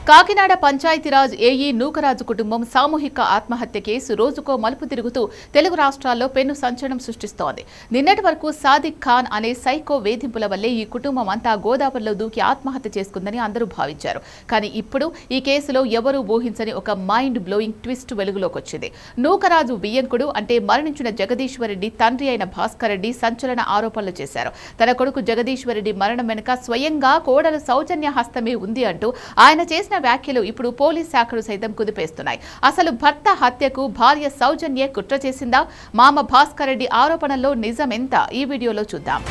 Kakinada Panchayati Raj AE Nookaraju కుటుంబం సామూహిక ఆత్మహత్య కేసు రోజుకో మలుపు తిరుగుతూ తెలుగు రాష్ట్రాల్లో పెను సంచలనం సృష్టిస్తోంది. నిన్నటి వరకు సాదిక్ ఖాన్ అనే సైకో వేధింపుల వల్లే ఈ కుటుంబం అంతా గోదావరిలో దూకి ఆత్మహత్య చేసుకుందని అందరూ భావించారు. కానీ ఇప్పుడు ఈ కేసులో ఎవరూ ఊహించని ఒక మైండ్ బ్లోయింగ్ ట్విస్ట్ వెలుగులోకి వచ్చింది. నూకరాజు వియ్యంకుడు అంటే మరణించిన జగదీశ్వరరెడ్డి తండ్రి అయిన భాస్కర్ రెడ్డి సంచలన ఆరోపణలు చేశారు. తన కొడుకు జగదీశ్వరరెడ్డి మరణం వెనుక స్వయంగా కోడలు సౌజన్య హస్తమే ఉంది అంటూ ఆయన చేసిన వ్యాఖ్యలు ఇప్పుడు పోలీస్ శాఖలు సైతం కుదిపేస్తున్నాయి. అసలు భర్త హత్యకు భార్య సౌజన్య కుట్ర చేసిందా? మామ భాస్కర్ రెడ్డి ఆరోపణల్లో నిజమెంత? ఈ వీడియోలో చూద్దాం.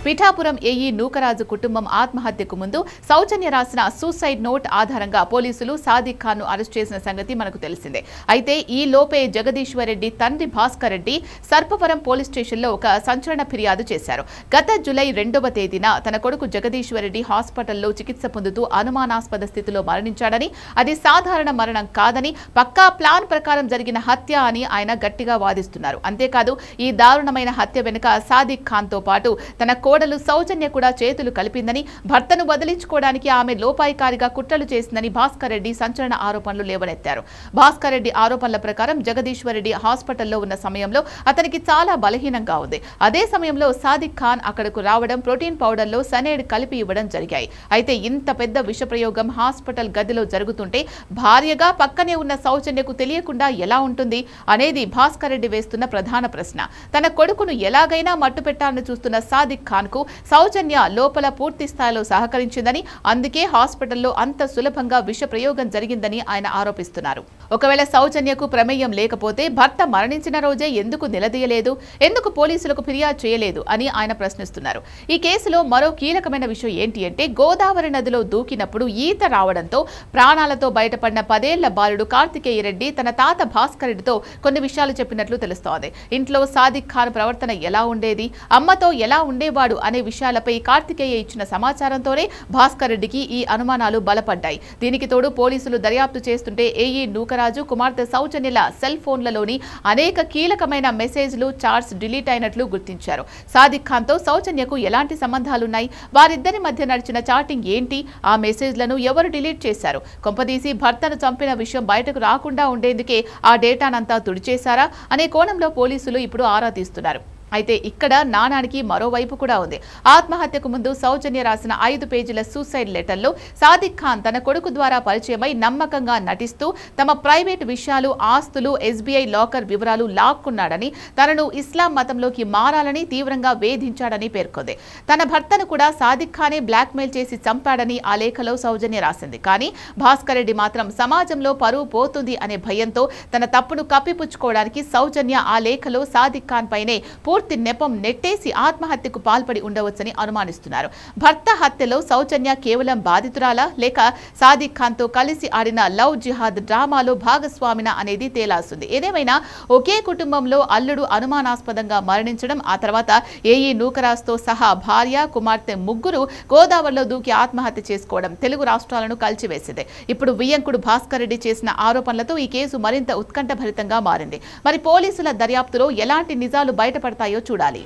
పిఠాపురం ఏఈ నూకరాజు కుటుంబం ఆత్మహత్యకు ముందు సౌజన్య రాసిన సూసైడ్ నోట్ ఆధారంగా పోలీసులు సాదిక్ ఖాన్ ను అరెస్ట్ చేసిన సంగతి మనకు తెలిసిందే. అయితే ఈ లోపే జగదీశ్వరరెడ్డి తండ్రి భాస్కర్ రెడ్డి సర్పవరం పోలీస్ స్టేషన్లో ఒక సంచలన ఫిర్యాదు చేశారు. గత జూలై 2వ తేదీన తన కొడుకు జగదీశ్వరరెడ్డి హాస్పిటల్లో చికిత్స పొందుతూ అనుమానాస్పద స్థితిలో మరణించాడని, అది సాధారణ మరణం కాదని, పక్కా ప్లాన్ ప్రకారం జరిగిన హత్య అని ఆయన గట్టిగా వాదిస్తున్నారు. అంతేకాదు ఈ దారుణమైన హత్య వెనుక సాదిక్ ఖాన్ తో పాటు తన కోడలు సౌజన్య కూడా చేతులు కలిపిందని, భర్తను వదిలించుకోవడానికి ఆమె లోపాయికారిగా కుట్రలు చేసిందని భాస్కర్ రెడ్డి సంచలన ఆరోపణలు లేవనెత్తారు. భాస్కర్ రెడ్డి ఆరోపణల ప్రకారం జగదీశ్వరరెడ్డి హాస్పిటల్లో ఉన్న సమయంలో అతనికి చాలా బలహీనంగా ఉంది. అదే సమయంలో సాదిక్ ఖాన్ అక్కడకు రావడం, ప్రోటీన్ పౌడర్లో సనేడ్ కలిపి ఇవ్వడం జరిగాయి. అయితే ఇంత పెద్ద విషప్రయోగం హాస్పిటల్ గదిలో జరుగుతుంటే భార్యగా పక్కనే ఉన్న సౌజన్యకు తెలియకుండా ఎలా ఉంటుంది అనేది భాస్కర్ రెడ్డి వేస్తున్న ప్రధాన ప్రశ్న. తన కొడుకును ఎలాగైనా మట్టుపెట్టాలని చూస్తున్న సాదిక్ ఖాన్ కు సౌజన్య లోపల పూర్తి స్థాయిలో సహకరించిందని, అందుకే హాస్పిటల్లో అంత సులభంగా విష ప్రయోగం జరిగిందని ఆయన ఆరోపిస్తున్నారు. ఒకవేళ సౌజన్యకు ప్రమేయం లేకపోతే భర్త మరణించిన రోజే ఎందుకు నిలదీయలేదు, ఎందుకు పోలీసులకు ఫిర్యాదు చేయలేదు అని ఆయన ప్రశ్నిస్తున్నారు. ఈ కేసులో మరో కీలకమైన విషయం ఏంటి అంటే, గోదావరి నదిలో దూకినప్పుడు ఈత రావడంతో ప్రాణాలతో బయటపడిన 10 ఏళ్ల బాలుడు కార్తికేయ రెడ్డి తన తాత భాస్కర్ రెడ్డితో కొన్ని విషయాలు చెప్పినట్లు తెలుస్తోంది. ఇంట్లో సాదిక్ ఖాన్ ప్రవర్తన ఎలా ఉండేది, అమ్మతో ఎలా ఉండేవాడు అనే విషయాలపై కార్తికేయ ఇచ్చిన సమాచారంతోనే భాస్కర్ రెడ్డికి ఈ అనుమానాలు బలపడ్డాయి. దీనికి తోడు పోలీసులు దర్యాప్తు చేస్తుంటే ఏఈ నూకరాజు కుమార్తె సౌజన్యల సెల్ ఫోన్లలోని అనేక కీలకమైన మెసేజ్లు, చాట్స్ డిలీట్ అయినట్లు గుర్తించారు. సాదిక్ ఖాన్ తో సౌజన్యకు ఎలాంటి సంబంధాలున్నాయి, వారిద్దరి మధ్య నడిచిన చాటింగ్ ఏంటి, ఆ మెసేజ్లను ఎవరు డిలీట్ చేశారు, కొంపదీసి భర్తను చంపిన విషయం బయటకు రాకుండా ఉండేందుకే ఆ డేటానంతా తుడిచేశారా అనే కోణంలో పోలీసులు ఇప్పుడు ఆరా తీస్తున్నారు. అయితే ఇక్కడ నాణానికి మరోవైపు కూడా ఉంది. ఆత్మహత్యకు ముందు సౌజన్య రాసిన 5 పేజీల సూసైడ్ లెటర్లో సాదిక్ ఖాన్ తన కొడుకు ద్వారా పరిచయమై నమ్మకంగా నటిస్తూ తమ ప్రైవేట్ విషయాలు, ఆస్తులు, ఎస్బీఐ లాకర్ వివరాలు లాక్కున్నాడని, తనను ఇస్లాం మతంలోకి మారాలని తీవ్రంగా వేధించాడని పేర్కొంది. తన భర్తను కూడా సాదిక్ ఖానే బ్లాక్మెయిల్ చేసి చంపాడని ఆ లేఖలో సౌజన్య రాసింది. కానీ భాస్కర్ రెడ్డి మాత్రం సమాజంలో పరువు పోతుంది అనే భయంతో తన తప్పును కప్పిపుచ్చుకోవడానికి సౌజన్య ఆ లేఖలో సాదిక్ ఖాన్ పైనే పూర్తి నెపం నెట్టేసి ఆత్మహత్యకు పాల్పడి ఉండవచ్చని అనుమానిస్తున్నారు. భర్త హత్యలో సౌజన్య కేవలం బాధితురాలా, లేక సాదిక్ ఖాన్ తో కలిసి ఆడిన లవ్ జిహాద్ డ్రామాలో భాగస్వామిన అనేది తేలాల్సింది. ఏదేమైనా ఒకే కుటుంబంలో అల్లుడు అనుమానాస్పదంగా మరణించడం, ఆ తర్వాత ఏఈ నూకరాజ్ తో సహా భార్య, కుమార్తె ముగ్గురు గోదావరిలో దూకి ఆత్మహత్య చేసుకోవడం తెలుగు రాష్ట్రాలను కలిచివేసింది. ఇప్పుడు వియ్యంకుడు భాస్కర్ రెడ్డి చేసిన ఆరోపణలతో ఈ కేసు మరింత ఉత్కంఠభరితంగా మారింది. మరి పోలీసుల దర్యాప్తులో ఎలాంటి నిజాలు బయటపడతాయో చూడాలి.